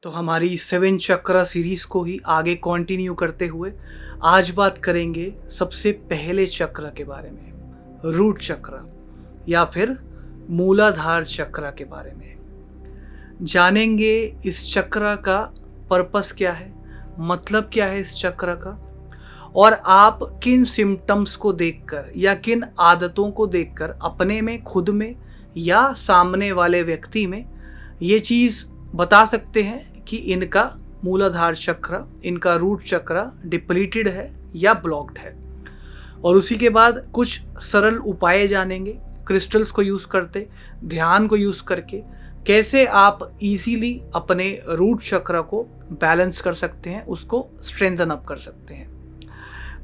तो हमारी 7 चक्रा सीरीज को ही आगे कंटिन्यू करते हुए आज बात करेंगे सबसे पहले चक्र के बारे में, रूट चक्र या फिर मूलाधार चक्र के बारे में। जानेंगे इस चक्र का पर्पस क्या है, मतलब क्या है इस चक्र का, और आप किन सिम्टम्स को देखकर या किन आदतों को देखकर अपने में, खुद में या सामने वाले व्यक्ति में ये चीज़ बता सकते हैं कि इनका मूलाधार चक्र, इनका रूट चक्र डिप्लीटेड है या ब्लॉक्ड है। और उसी के बाद कुछ सरल उपाय जानेंगे, क्रिस्टल्स को यूज़ करते, ध्यान को यूज़ करके कैसे आप इजीली अपने रूट चक्र को बैलेंस कर सकते हैं, उसको स्ट्रेंथन अप कर सकते हैं।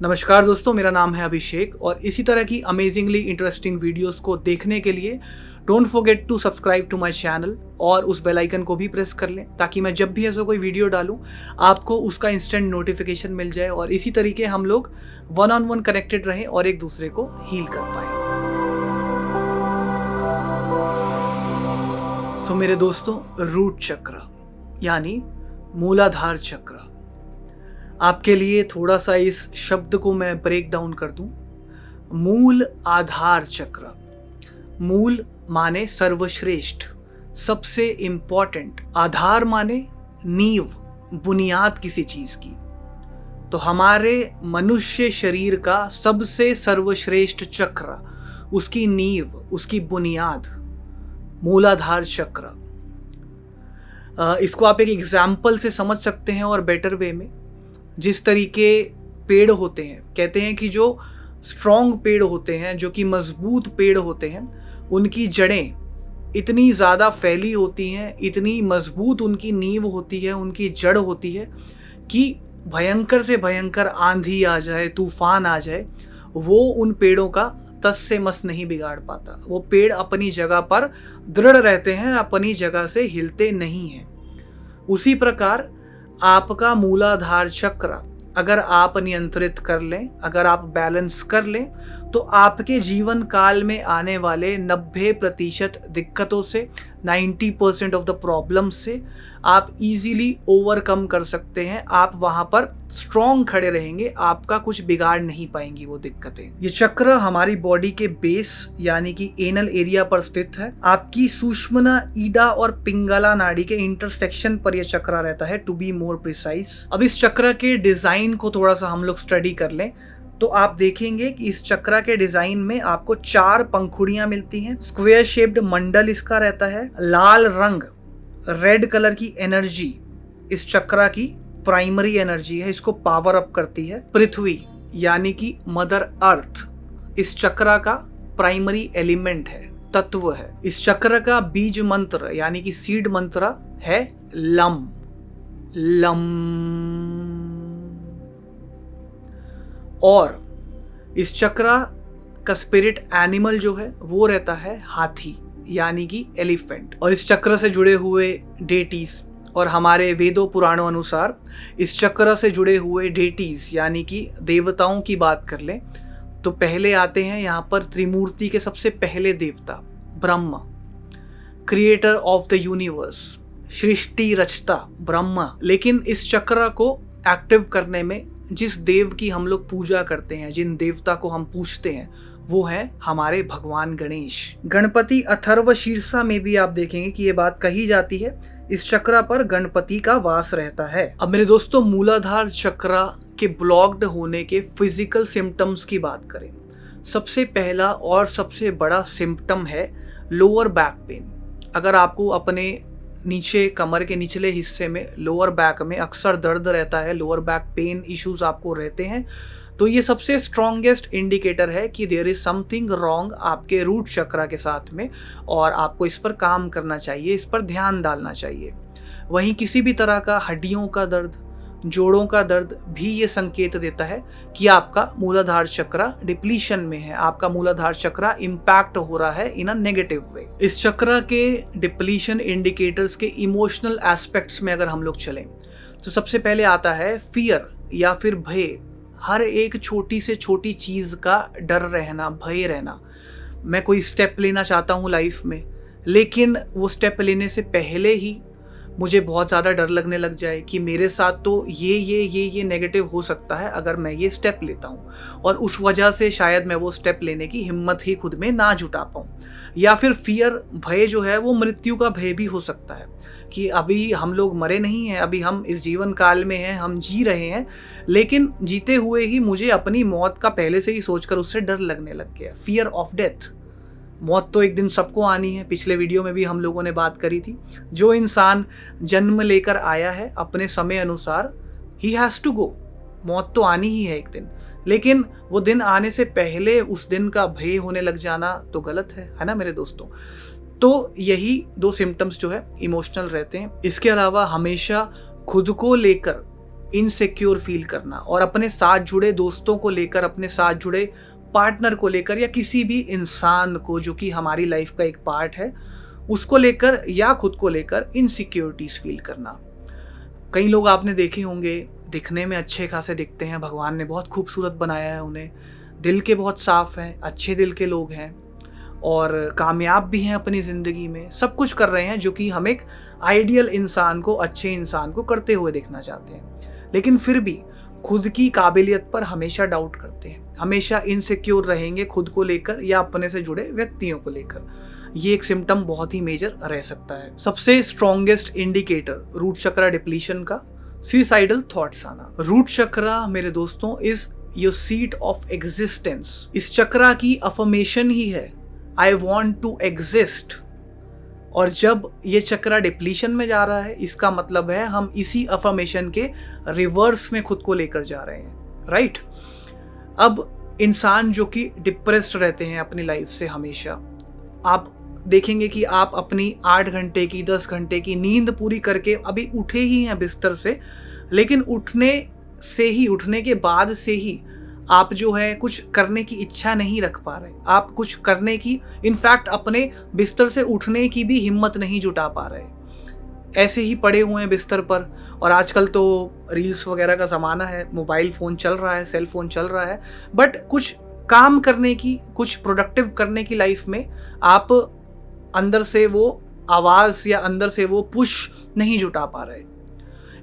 नमस्कार दोस्तों, मेरा नाम है अभिषेक और इसी तरह की अमेजिंगली इंटरेस्टिंग वीडियोस को देखने के लिए don't forget to subscribe to my channel और उस बेल आइकन को भी प्रेस कर लें ताकि मैं जब भी ऐसा कोई वीडियो डालूं आपको उसका इंस्टेंट नोटिफिकेशन मिल जाए और इसी तरीके हम लोग वन ऑन वन कनेक्टेड रहें और एक दूसरे को हील कर पाएं। सो मेरे दोस्तों, रूट चक्र यानी मूलाधार चक्र, आपके लिए थोड़ा सा इस शब्द को मैं ब्रेक डाउन कर दूं। मूल आधार चक्र, मूल माने सर्वश्रेष्ठ, सबसे इंपॉर्टेंट, आधार माने नींव, बुनियाद किसी चीज की। तो हमारे मनुष्य शरीर का सबसे सर्वश्रेष्ठ चक्र, उसकी नींव, उसकी बुनियाद मूलाधार चक्र। इसको आप एक एग्जाम्पल से समझ सकते हैं और बेटर वे में। जिस तरीके पेड़ होते हैं, कहते हैं कि जो स्ट्रॉन्ग पेड़ होते हैं, जो कि मजबूत पेड़ होते हैं, उनकी जड़ें इतनी ज़्यादा फैली होती हैं, इतनी मजबूत उनकी नींव होती है, उनकी जड़ होती है कि भयंकर से भयंकर आंधी आ जाए, तूफान आ जाए, वो उन पेड़ों का तस से मस नहीं बिगाड़ पाता। वो पेड़ अपनी जगह पर दृढ़ रहते हैं, अपनी जगह से हिलते नहीं हैं। उसी प्रकार आपका मूलाधार चक्र अगर आप नियंत्रित कर लें, अगर आप बैलेंस कर लें, तो आपके जीवन काल में आने वाले 90% दिक्कतों से, 90% ऑफ द प्रॉब्लम से आप इजीली ओवरकम कर सकते हैं। आप वहाँ पर स्ट्रॉन्ग खड़े रहेंगे, आपका कुछ बिगाड़ नहीं पाएंगी वो दिक्कतें। ये चक्र हमारी बॉडी के बेस यानी कि एनल एरिया पर स्थित है। आपकी सुषुम्ना, ईडा और पिंगला नाड़ी के इंटरसेक्शन पर यह चक्र रहता है, टू बी मोर प्रिसाइज। अब इस चक्र के डिजाइन को थोड़ा सा हम लोग स्टडी कर लें तो आप देखेंगे कि इस चक्र के डिजाइन में आपको 4 पंखुड़ियां मिलती हैं। स्क्वायर शेप्ड मंडल इसका रहता है। लाल रंग, रेड कलर की एनर्जी इस चक्र की प्राइमरी एनर्जी है, इसको पावर अप करती है। पृथ्वी यानी कि मदर अर्थ इस चक्र का प्राइमरी एलिमेंट है, तत्व है। इस चक्र का बीज मंत्र यानी कि सीड मंत्र है लम लम। और इस चक्र का स्पिरिट एनिमल जो है वो रहता है हाथी यानी कि एलिफेंट। और इस चक्र से जुड़े हुए डेटीज, और हमारे वेदों पुराणों अनुसार इस चक्र से जुड़े हुए डेटीज यानी कि देवताओं की बात कर लें तो पहले आते हैं यहाँ पर त्रिमूर्ति के सबसे पहले देवता Brahma, creator of the universe, सृष्टि रचता ब्रह्मा। लेकिन इस चक्र को एक्टिव करने में जिस देव की हम लोग पूजा करते हैं, जिन देवता को हम पूजते हैं, वो है हमारे भगवान गणेश। गणपति अथर्व शीर्षा में भी आप देखेंगे कि ये बात कही जाती है, इस चक्र पर गणपति का वास रहता है। अब मेरे दोस्तों, मूलाधार चक्र के ब्लॉक्ड होने के फिजिकल सिम्टम्स की बात करें, सबसे पहला और सबसे बड़ा सिम्टम है लोअर बैक पेन। अगर आपको अपने नीचे कमर के निचले हिस्से में, लोअर बैक में अक्सर दर्द रहता है, लोअर बैक पेन इश्यूज आपको रहते हैं, तो ये सबसे स्ट्रॉन्गेस्ट इंडिकेटर है कि देयर इज समथिंग रॉन्ग आपके रूट चक्र के साथ में और आपको इस पर काम करना चाहिए, इस पर ध्यान डालना चाहिए। वहीं किसी भी तरह का हड्डियों का दर्द, जोड़ों का दर्द भी ये संकेत देता है कि आपका मूलाधार चक्र डिप्लीशन में है, आपका मूलाधार चक्र इम्पैक्ट हो रहा है इन अ नेगेटिव वे। इस चक्र के डिप्लीशन इंडिकेटर्स के इमोशनल एस्पेक्ट्स में अगर हम लोग चलें तो सबसे पहले आता है फियर या फिर भय। हर एक छोटी से छोटी चीज का डर रहना, भय रहना। मैं कोई स्टेप लेना चाहता हूँ लाइफ में, लेकिन वो स्टेप लेने से पहले ही मुझे बहुत ज़्यादा डर लगने लग जाए कि मेरे साथ तो ये नेगेटिव हो सकता है अगर मैं ये स्टेप लेता हूँ, और उस वजह से शायद मैं वो स्टेप लेने की हिम्मत ही खुद में ना जुटा पाऊँ। या फिर फियर, भय जो है वो मृत्यु का भय भी हो सकता है कि अभी हम लोग मरे नहीं हैं, अभी हम इस जीवन काल में हैं, हम जी रहे हैं, लेकिन जीते हुए ही मुझे अपनी मौत का पहले से ही सोचकर उससे डर लगने लग गया। Fear of death. मौत तो एक दिन सबको आनी है, पिछले वीडियो में भी हम लोगों ने बात करी थी। जो इंसान जन्म लेकर आया है अपने समय अनुसार, ही हैज़ टू गो। मौत तो आनी ही है एक दिन, लेकिन वो दिन आने से पहले उस दिन का भय होने लग जाना तो गलत है ना मेरे दोस्तों। तो यही 2 सिम्टम्स जो है इमोशनल रहते हैं। इसके अलावा हमेशा खुद को लेकर इनसिक्योर फील करना, और अपने साथ जुड़े दोस्तों को लेकर, अपने साथ जुड़े पार्टनर को लेकर, या किसी भी इंसान को जो कि हमारी लाइफ का एक पार्ट है, उसको लेकर या खुद को लेकर इनसिक्योरिटीज फील करना। कई लोग आपने देखे होंगे, दिखने में अच्छे खासे दिखते हैं, भगवान ने बहुत खूबसूरत बनाया है उन्हें, दिल के बहुत साफ हैं, अच्छे दिल के लोग हैं और कामयाब भी हैं अपनी ज़िंदगी में, सब कुछ कर रहे हैं जो कि हम एक आइडियल इंसान को, अच्छे इंसान को करते हुए देखना चाहते हैं, लेकिन फिर भी खुद की काबिलियत पर हमेशा डाउट करते हैं, हमेशा इनसिक्योर रहेंगे खुद को लेकर या अपने से जुड़े व्यक्तियों को लेकर। ये एक सिम्टम बहुत ही मेजर रह सकता है। सबसे स्ट्रॉन्गेस्ट इंडिकेटर रूट चक्रा डिप्लीशन का सुसाइडल थॉट्स आना। रूट चक्रा मेरे दोस्तों is your seat of existence. इस चक्रा की अफर्मेशन ही है आई वॉन्ट टू एग्जिस्ट, और जब ये चक्रा डिप्लीशन में जा रहा है, इसका मतलब है हम इसी अफर्मेशन के रिवर्स में खुद को लेकर जा रहे हैं, राइट। अब इंसान जो कि डिप्रेस्ड रहते हैं अपनी लाइफ से हमेशा, आप देखेंगे कि आप अपनी 8 घंटे की, 10 घंटे की नींद पूरी करके अभी उठे ही हैं बिस्तर से, लेकिन उठने के बाद से ही आप जो है कुछ करने की इच्छा नहीं रख पा रहे, आप कुछ करने की, इनफैक्ट अपने बिस्तर से उठने की भी हिम्मत नहीं जुटा पा रहे, ऐसे ही पड़े हुए हैं बिस्तर पर। और आजकल तो रील्स वगैरह का ज़माना है, मोबाइल फ़ोन चल रहा है, सेल फोन चल रहा है, बट कुछ काम करने की, कुछ प्रोडक्टिव करने की लाइफ में आप अंदर से वो आवाज़ या अंदर से वो पुश नहीं जुटा पा रहे।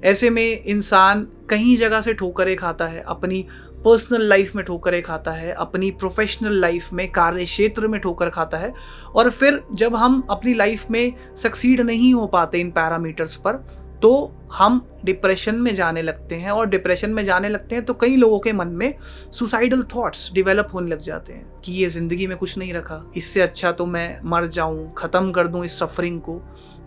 ऐसे में इंसान कहीं जगह से ठोकरें खाता है, अपनी पर्सनल लाइफ में ठोकरें खाता है, अपनी प्रोफेशनल लाइफ में, कार्य क्षेत्र में ठोकर खाता है, और फिर जब हम अपनी लाइफ में सक्सीड नहीं हो पाते इन पैरामीटर्स पर, तो हम डिप्रेशन में जाने लगते हैं। और डिप्रेशन में जाने लगते हैं तो कई लोगों के मन में सुसाइडल थॉट्स डेवलप होने लग जाते हैं कि ये ज़िंदगी में कुछ नहीं रखा, इससे अच्छा तो मैं मर जाऊं, ख़त्म कर दूं इस सफरिंग को।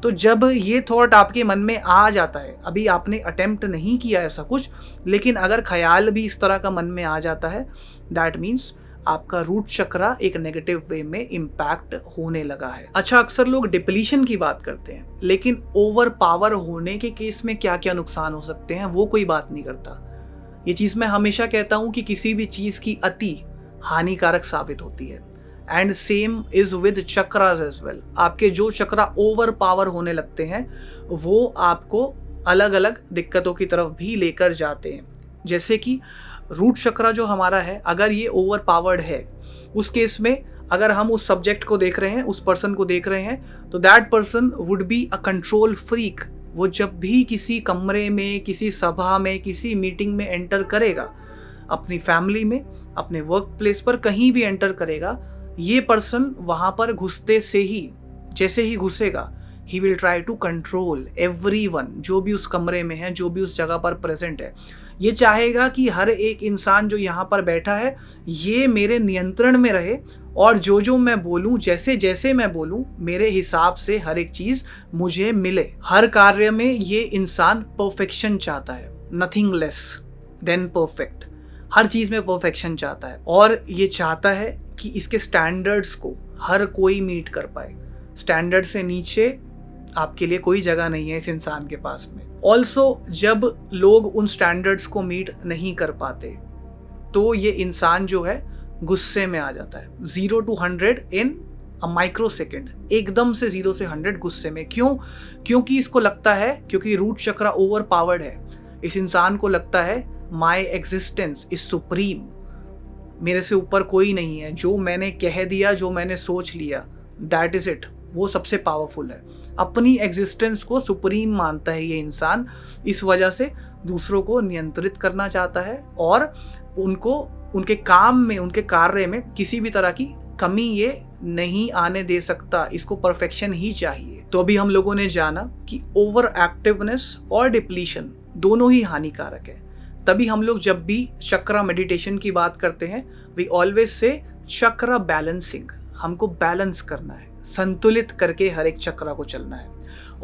तो जब ये थॉट आपके मन में आ जाता है, अभी आपने अटेम्प्ट नहीं किया ऐसा कुछ, लेकिन अगर ख्याल भी इस तरह का मन में आ जाता है, दैट मीन्स आपका रूट चक्रा एक नेगेटिव वे में इम्पैक्ट होने लगा है। अच्छा, अक्सर लोग डिप्लीशन की बात करते हैं, लेकिन ओवर पावर होने के केस में क्या क्या नुकसान हो सकते हैं वो कोई बात नहीं करता। ये चीज़ मैं हमेशा कहता हूँ कि किसी भी चीज़ की अति हानिकारक साबित होती है, and same is with chakras as well. आपके जो चक्रा ओवर पावर होने लगते हैं वो आपको अलग अलग दिक्कतों की तरफ भी लेकर जाते हैं। जैसे कि रूट चक्रा जो हमारा है, अगर ये ओवर पावर्ड है, उस केस में अगर हम उस सब्जेक्ट को देख रहे हैं, उस पर्सन को देख रहे हैं, तो that person would be a control freak. वो जब भी किसी कमरे में, किसी सभा में, किसी मीटिंग में एंटर करेगा, अपनी फैमिली में, अपने वर्क प्लेस पर कहीं भी एंटर करेगा, ये पर्सन वहाँ पर घुसते से ही, जैसे ही घुसेगा, he will try to control everyone, जो भी उस कमरे में है, जो भी उस जगह पर प्रेजेंट है। ये चाहेगा कि हर एक इंसान जो यहाँ पर बैठा है ये मेरे नियंत्रण में रहे, और जो जो मैं बोलूँ, जैसे जैसे मैं बोलूँ, मेरे हिसाब से हर एक चीज़ मुझे मिले। हर कार्य में ये इंसान परफेक्शन चाहता है, नथिंग लेस देन परफेक्ट। हर चीज़ में परफेक्शन चाहता है, और ये चाहता है कि इसके स्टैंडर्ड्स को हर कोई मीट कर पाए। स्टैंडर्ड से नीचे आपके लिए कोई जगह नहीं है इस इंसान के पास में। ऑल्सो जब लोग उन स्टैंडर्ड्स को मीट नहीं कर पाते, तो ये इंसान जो है गुस्से में आ जाता है। 0 to 100 in a micro second, एकदम से 0 से 100 गुस्से में। क्यों? क्योंकि इसको लगता है, क्योंकि रूट चक्रा ओवर पावर्ड है, इस इंसान को लगता है माई एग्जिस्टेंस इज सुप्रीम, मेरे से ऊपर कोई नहीं है, जो मैंने कह दिया, जो मैंने सोच लिया, दैट इज इट, वो सबसे पावरफुल है। अपनी एग्जिस्टेंस को सुप्रीम मानता है ये इंसान, इस वजह से दूसरों को नियंत्रित करना चाहता है और उनको उनके काम में, उनके कार्य में किसी भी तरह की कमी ये नहीं आने दे सकता। इसको परफेक्शन ही चाहिए। तो अभी हम लोगों ने जाना कि ओवर एक्टिवनेस और डिप्लीशन दोनों ही हानिकारक है। तभी हम लोग जब भी चक्रा मेडिटेशन की बात करते हैं, we always say chakra balancing. हमको बैलेंस करना है, संतुलित करके हर एक चक्रा को चलना है।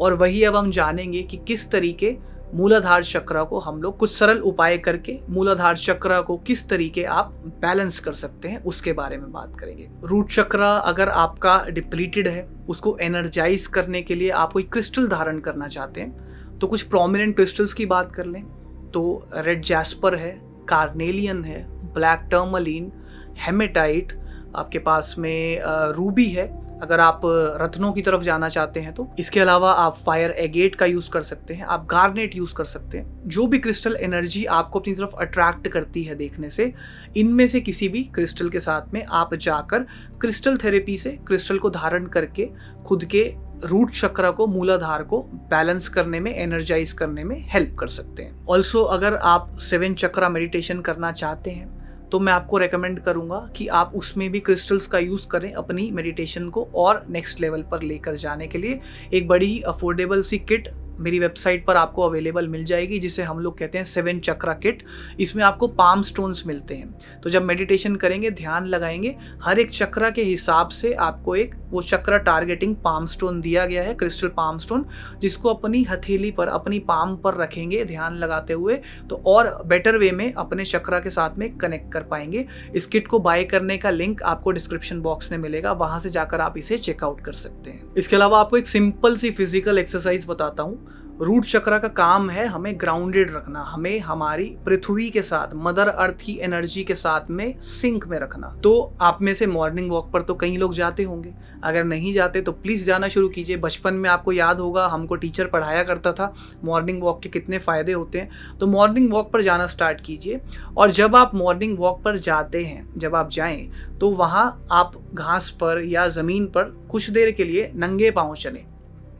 और वही अब हम जानेंगे कि किस तरीके मूलाधार चक्रा को हम लोग कुछ सरल उपाय करके मूलाधार चक्रा को किस तरीके आप बैलेंस कर सकते हैं, उसके बारे में बात करेंगे। रूट चक्रा अगर आपका डिप्लीटेड है, उसको एनर्जाइज करने के लिए आप कोई क्रिस्टल धारण करना चाहते हैं तो कुछ प्रोमिनेंट क्रिस्टल्स की बात कर लें तो रेड जैस्पर है, कार्नेलियन है, ब्लैक टर्मलीन, हेमेटाइट, आपके पास में रूबी है अगर आप रत्नों की तरफ जाना चाहते हैं तो। इसके अलावा आप फायर एगेट का यूज़ कर सकते हैं, आप गार्नेट यूज़ कर सकते हैं। जो भी क्रिस्टल एनर्जी आपको अपनी तरफ अट्रैक्ट करती है देखने से, इनमें से किसी भी क्रिस्टल के साथ में आप जाकर क्रिस्टल थेरेपी से क्रिस्टल को धारण करके खुद के रूट चक्रा को, मूलाधार को बैलेंस करने में, एनर्जाइज करने में हेल्प कर सकते हैं। ऑल्सो अगर आप 7 चक्रा मेडिटेशन करना चाहते हैं तो मैं आपको रेकमेंड करूंगा कि आप उसमें भी क्रिस्टल्स का यूज़ करें अपनी मेडिटेशन को और नेक्स्ट लेवल पर लेकर जाने के लिए। एक बड़ी ही अफोर्डेबल सी किट मेरी वेबसाइट पर आपको अवेलेबल मिल जाएगी, जिसे हम लोग कहते हैं 7 चक्रा किट। इसमें आपको पाम स्टोन्स मिलते हैं। तो जब मेडिटेशन करेंगे, ध्यान लगाएंगे, हर एक चक्रा के हिसाब से आपको एक वो चक्रा टारगेटिंग पाम स्टोन दिया गया है, क्रिस्टल पाम स्टोन, जिसको अपनी हथेली पर, अपनी पाम पर रखेंगे ध्यान लगाते हुए, तो और बेटर वे में अपने चक्रा के साथ में कनेक्ट कर पाएंगे। इस किट को बाय करने का लिंक आपको डिस्क्रिप्शन बॉक्स में मिलेगा, वहां से जाकर आप इसे चेकआउट कर सकते हैं। इसके अलावा आपको एक सिंपल सी फिजिकल एक्सरसाइज बताता हूँ। रूट चक्रा का काम है हमें ग्राउंडेड रखना, हमें हमारी पृथ्वी के साथ, मदर अर्थ की एनर्जी के साथ में सिंक में रखना। तो आप में से मॉर्निंग वॉक पर तो कई लोग जाते होंगे, अगर नहीं जाते तो प्लीज़ जाना शुरू कीजिए। बचपन में आपको याद होगा, हमको टीचर पढ़ाया करता था मॉर्निंग वॉक के कितने फ़ायदे होते हैं। तो मॉर्निंग वॉक पर जाना स्टार्ट कीजिए। और जब आप मॉर्निंग वॉक पर जाते हैं, जब आप जाएं तो वहाँ आप घास पर या ज़मीन पर कुछ देर के लिए नंगे पाँव चलें।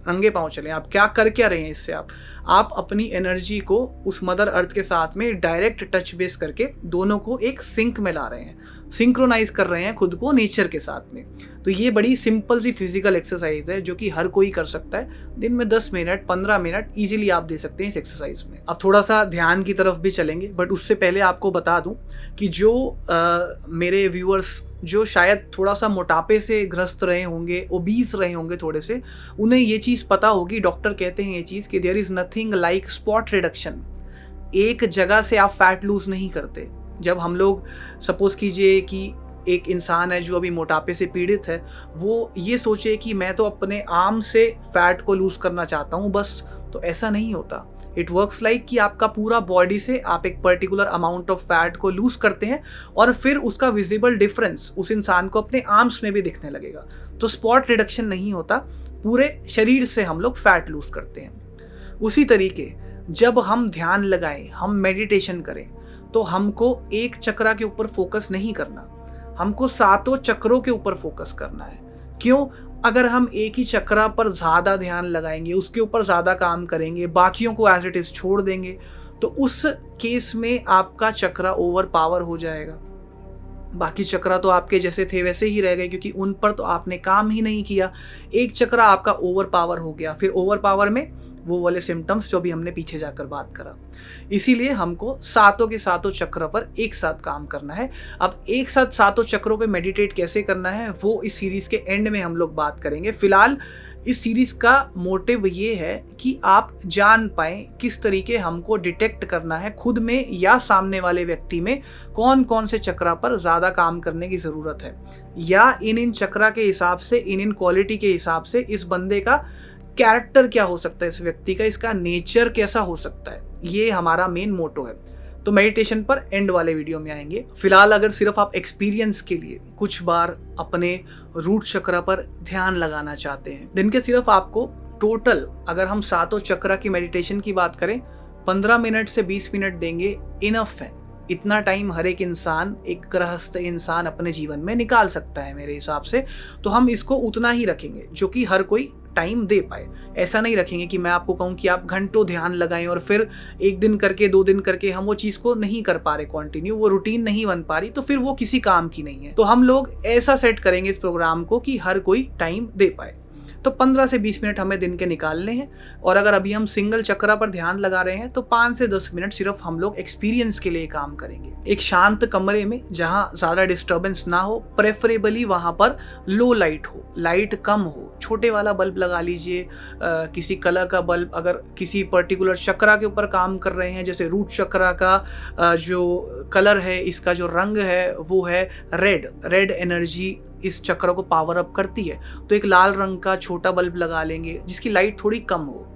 नंगे पाँव चलें। आप क्या रहे हैं इससे? आप अपनी एनर्जी को उस मदर अर्थ के साथ में डायरेक्ट टच बेस करके दोनों को एक सिंक में ला रहे हैं, सिंक्रोनाइज कर रहे हैं खुद को नेचर के साथ में। तो ये बड़ी सिंपल सी फिजिकल एक्सरसाइज है जो कि हर कोई कर सकता है। दिन में 10 मिनट 15 मिनट इजीली आप दे सकते हैं इस एक्सरसाइज में। अब थोड़ा सा ध्यान की तरफ भी चलेंगे, बट उससे पहले आपको बता दूं कि जो मेरे व्यूअर्स जो शायद थोड़ा सा मोटापे से ग्रस्त रहे होंगे, ओबीस रहे होंगे थोड़े से, उन्हें ये चीज़ पता होगी। डॉक्टर कहते हैं ये चीज़ कि there is nothing like spot reduction. एक जगह से आप फैट लूज नहीं करते। जब हम लोग सपोज कीजिए कि एक इंसान है जो अभी मोटापे से पीड़ित है, वो ये सोचे कि मैं तो अपने आर्म से फैट को लूज करना चाहता हूँ बस, तो ऐसा नहीं होता। इट वर्क्स लाइक कि आपका पूरा बॉडी से आप एक पर्टिकुलर अमाउंट ऑफ फैट को लूज करते हैं और फिर उसका विजिबल डिफरेंस उस इंसान को अपने आर्म्स में भी दिखने लगेगा। तो स्पॉट रिडक्शन नहीं होता, पूरे शरीर से हम लोग फैट लूज करते हैं। उसी तरीके जब हम ध्यान लगाएं, हम मेडिटेशन करें, तो हमको एक चक्रा के ऊपर फोकस नहीं करना, हमको 7 चक्रों के ऊपर फोकस करना है। क्यों? अगर हम एक ही चक्रा पर ज़्यादा ध्यान लगाएंगे, उसके ऊपर ज़्यादा काम करेंगे, बाकियों को एज इट इज़ छोड़ देंगे, तो उस केस में आपका चक्रा ओवर पावर हो जाएगा। बाकी चक्रा तो आपके जैसे थे वैसे ही रह गए, क्योंकि उन पर तो आपने काम ही नहीं किया। एक चक्रा आपका ओवर पावर हो गया, फिर ओवर पावर में वो वाले सिम्टम्स जो भी हमने पीछे जाकर बात करा। इसीलिए हमको 7 के 7 चक्र पर एक साथ काम करना है। अब एक साथ 7 चक्रों पे मेडिटेट कैसे करना है वो इस सीरीज के एंड में हम लोग बात करेंगे। फिलहाल इस सीरीज का मोटिव ये है कि आप जान पाएं किस तरीके हमको डिटेक्ट करना है खुद में या सामने वाले व्यक्ति में, कौन कौन से चक्रा पर ज़्यादा काम करने की ज़रूरत है, या इन चक्रा के हिसाब से, इन क्वालिटी के हिसाब से इस बंदे का कैरेक्टर क्या हो सकता है, इस व्यक्ति का, इसका नेचर कैसा हो सकता है। ये हमारा मेन मोटो है। तो मेडिटेशन पर एंड वाले वीडियो में आएंगे। फिलहाल अगर सिर्फ आप एक्सपीरियंस के लिए कुछ बार अपने रूट चक्रा पर ध्यान लगाना चाहते हैं, दिन के सिर्फ आपको टोटल, अगर हम 7 चक्रा की मेडिटेशन की बात करें, 15 मिनट से 20 मिनट देंगे, इनफ है। इतना टाइम हर एक इंसान, एक गृहस्थ इंसान अपने जीवन में निकाल सकता है मेरे हिसाब से। तो हम इसको उतना ही रखेंगे जो कि हर कोई टाइम दे पाए। ऐसा नहीं रखेंगे कि मैं आपको कहूँ कि आप घंटों ध्यान लगाएं और फिर एक दिन करके 2 दिन करके हम वो चीज़ को नहीं कर पा रहे कंटिन्यू, वो रूटीन नहीं बन पा रही, तो फिर वो किसी काम की नहीं है। तो हम लोग ऐसा सेट करेंगे इस प्रोग्राम को कि हर कोई टाइम दे पाए। तो 15 से 20 मिनट हमें दिन के निकालने हैं। और अगर अभी हम सिंगल चक्रा पर ध्यान लगा रहे हैं तो 5 से 10 मिनट सिर्फ हम लोग एक्सपीरियंस के लिए काम करेंगे। एक शांत कमरे में जहां ज़्यादा डिस्टर्बेंस ना हो, प्रेफरेबली वहां पर लो लाइट हो, लाइट कम हो, छोटे वाला बल्ब लगा लीजिए, किसी कलर का बल्ब। अगर किसी पर्टिकुलर चक्रा के ऊपर काम कर रहे हैं, जैसे रूट चक्रा का जो कलर है, इसका जो रंग है वो है रेड। रेड एनर्जी इस चक्र को पावर अप करती है, तो एक लाल रंग का छोटा बल्ब लगा लेंगे जिसकी लाइट थोड़ी कम हो।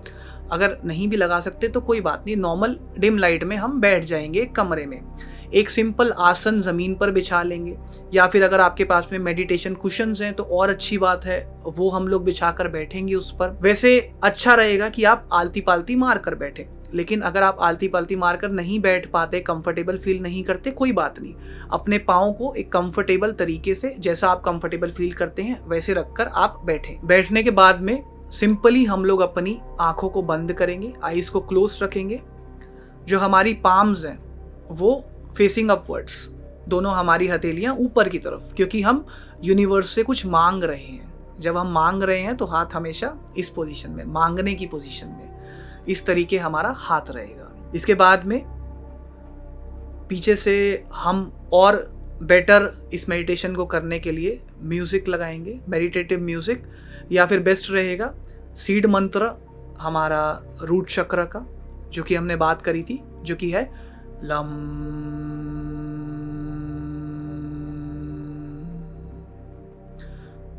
अगर नहीं भी लगा सकते तो कोई बात नहीं, नॉर्मल डिम लाइट में हम बैठ जाएंगे कमरे में। एक सिंपल आसन ज़मीन पर बिछा लेंगे, या फिर अगर आपके पास में मेडिटेशन कुशन्स हैं तो और अच्छी बात है, वो हम लोग बिछाकर बैठेंगे उस पर। वैसे अच्छा रहेगा कि आप आलती पालती मार कर बैठें, लेकिन अगर आप आलती पालती मारकर नहीं बैठ पाते, कंफर्टेबल फील नहीं करते, कोई बात नहीं। अपने पाँव को एक कंफर्टेबल तरीके से, जैसा आप कंफर्टेबल फील करते हैं वैसे रखकर आप बैठें। बैठने के बाद में सिंपली हम लोग अपनी आंखों को बंद करेंगे, आईज को क्लोज रखेंगे। जो हमारी पाम्स हैं वो फेसिंग अपवर्ड्स, दोनों हमारी हथेलियां ऊपर की तरफ, क्योंकि हम यूनिवर्स से कुछ मांग रहे हैं। जब हम मांग रहे हैं तो हाथ हमेशा इस पोजीशन में, मांगने की पोजीशन में, इस तरीके हमारा हाथ रहेगा। इसके बाद में पीछे से हम और बेटर इस मेडिटेशन को करने के लिए म्यूजिक लगाएंगे, मेडिटेटिव म्यूजिक, या फिर बेस्ट रहेगा सीड मंत्र हमारा रूट चक्र का, जो कि हमने बात करी थी, जो कि है लम।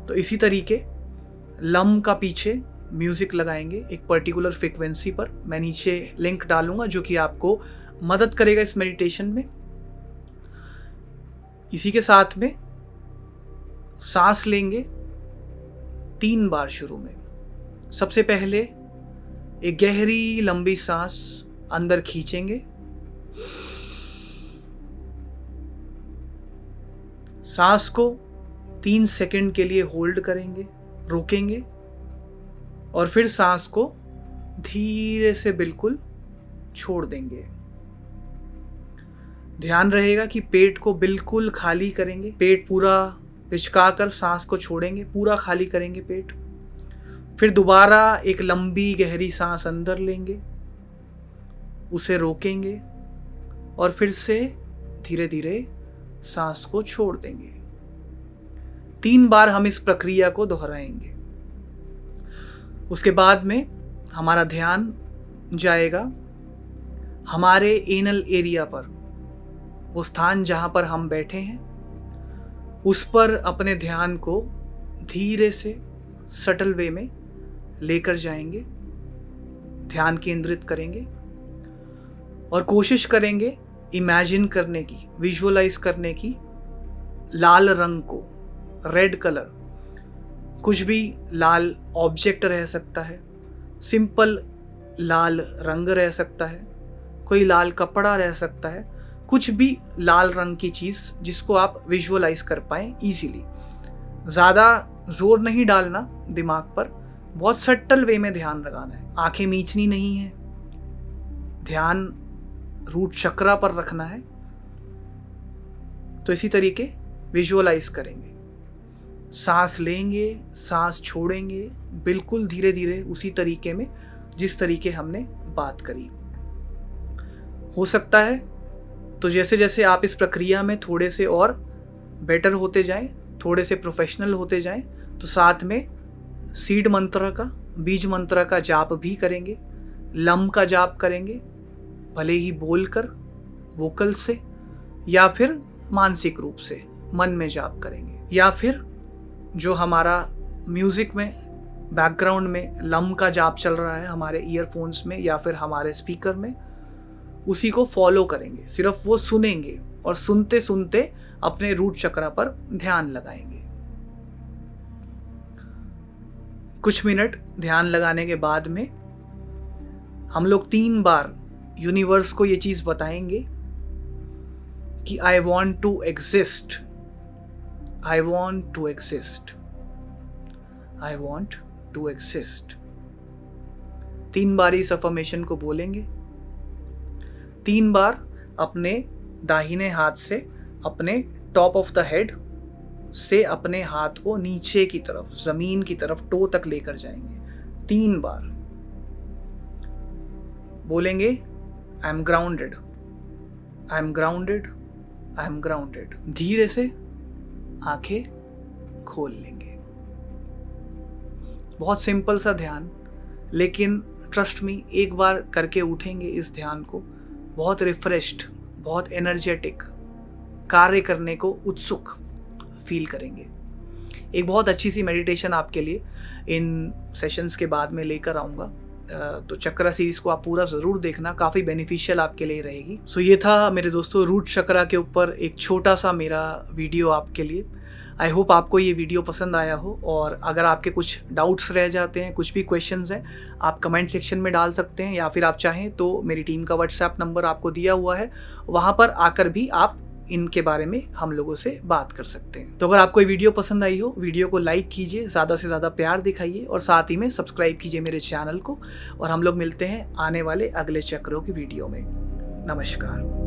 तो इसी तरीके लम का पीछे म्यूजिक लगाएंगे एक पर्टिकुलर फ्रीक्वेंसी पर। मैं नीचे लिंक डालूंगा जो कि आपको मदद करेगा इस मेडिटेशन में। इसी के साथ में सांस लेंगे 3 बार शुरू में। सबसे पहले एक गहरी लंबी सांस अंदर खींचेंगे, सांस को 3 सेकंड के लिए होल्ड करेंगे, रोकेंगे, और फिर सांस को धीरे से बिल्कुल छोड़ देंगे। ध्यान रहेगा कि पेट को बिल्कुल खाली करेंगे, पेट पूरा पिचकाकर सांस को छोड़ेंगे, पूरा खाली करेंगे पेट। फिर दोबारा एक लंबी गहरी सांस अंदर लेंगे, उसे रोकेंगे और फिर से धीरे धीरे सांस को छोड़ देंगे। 3 बार हम इस प्रक्रिया को दोहराएंगे। उसके बाद में हमारा ध्यान जाएगा हमारे एनल एरिया पर, वो स्थान जहां पर हम बैठे हैं उस पर अपने ध्यान को धीरे से सटल वे में लेकर जाएंगे, ध्यान केंद्रित करेंगे और कोशिश करेंगे इमेजिन करने की, विजुअलाइज करने की लाल रंग को, रेड कलर। कुछ भी लाल ऑब्जेक्ट रह सकता है, सिंपल लाल रंग रह सकता है, कोई लाल कपड़ा रह सकता है, कुछ भी लाल रंग की चीज़ जिसको आप विजुअलाइज कर पाएं इजीली। ज़्यादा जोर नहीं डालना दिमाग पर, बहुत सटल वे में ध्यान लगाना है। आंखें मीचनी नहीं है, ध्यान रूट चक्रा पर रखना है। तो इसी तरीके विजुअलाइज करेंगे, सांस लेंगे, सांस छोड़ेंगे, बिल्कुल धीरे धीरे उसी तरीके में जिस तरीके हमने बात करी। हो सकता है तो जैसे जैसे आप इस प्रक्रिया में थोड़े से और बेटर होते जाएं, थोड़े से प्रोफेशनल होते जाएं, तो साथ में सीड मंत्र का, बीज मंत्र का जाप भी करेंगे, लम का जाप करेंगे, भले ही बोलकर, वोकल से, या फिर मानसिक रूप से मन में जाप करेंगे, या फिर जो हमारा म्यूजिक में बैकग्राउंड में लम का जाप चल रहा है हमारे ईयरफोन्स में या फिर हमारे स्पीकर में, उसी को फॉलो करेंगे। सिर्फ वो सुनेंगे और सुनते सुनते अपने रूट चक्र पर ध्यान लगाएंगे। कुछ मिनट ध्यान लगाने के बाद में हम लोग 3 बार यूनिवर्स को ये चीज़ बताएंगे कि I want to exist, I want to exist, I want to exist. 3 बार इस अफर्मेशन को बोलेंगे। 3 बार अपने दाहिने हाथ से अपने टॉप ऑफ द हेड से अपने हाथ को नीचे की तरफ, जमीन की तरफ, टो तक लेकर जाएंगे। 3 बार बोलेंगे I am grounded, I am grounded, I am grounded. धीरे से आंखें खोल लेंगे। बहुत सिंपल सा ध्यान, लेकिन ट्रस्ट मी, एक बार करके उठेंगे इस ध्यान को, बहुत रिफ्रेश्ड, बहुत एनर्जेटिक, कार्य करने को उत्सुक फील करेंगे। एक बहुत अच्छी सी मेडिटेशन आपके लिए इन सेशंस के बाद में लेकर आऊँगा, तो चक्रा सीरीज को आप पूरा ज़रूर देखना, काफ़ी बेनिफिशियल आपके लिए रहेगी। सो ये था मेरे दोस्तों रूट चक्रा के ऊपर एक छोटा सा मेरा वीडियो आपके लिए। आई होप आपको ये वीडियो पसंद आया हो, और अगर आपके कुछ डाउट्स रह जाते हैं, कुछ भी क्वेश्चंस हैं, आप कमेंट सेक्शन में डाल सकते हैं, या फिर आप चाहें तो मेरी टीम का व्हाट्सएप नंबर आपको दिया हुआ है, वहाँ पर आकर भी आप इनके बारे में हम लोगों से बात कर सकते हैं। तो अगर आपको ये वीडियो पसंद आई हो, वीडियो को लाइक कीजिए, ज़्यादा से ज़्यादा प्यार दिखाइए, और साथ ही में सब्सक्राइब कीजिए मेरे चैनल को। और हम लोग मिलते हैं आने वाले अगले चक्रों की वीडियो में। नमस्कार।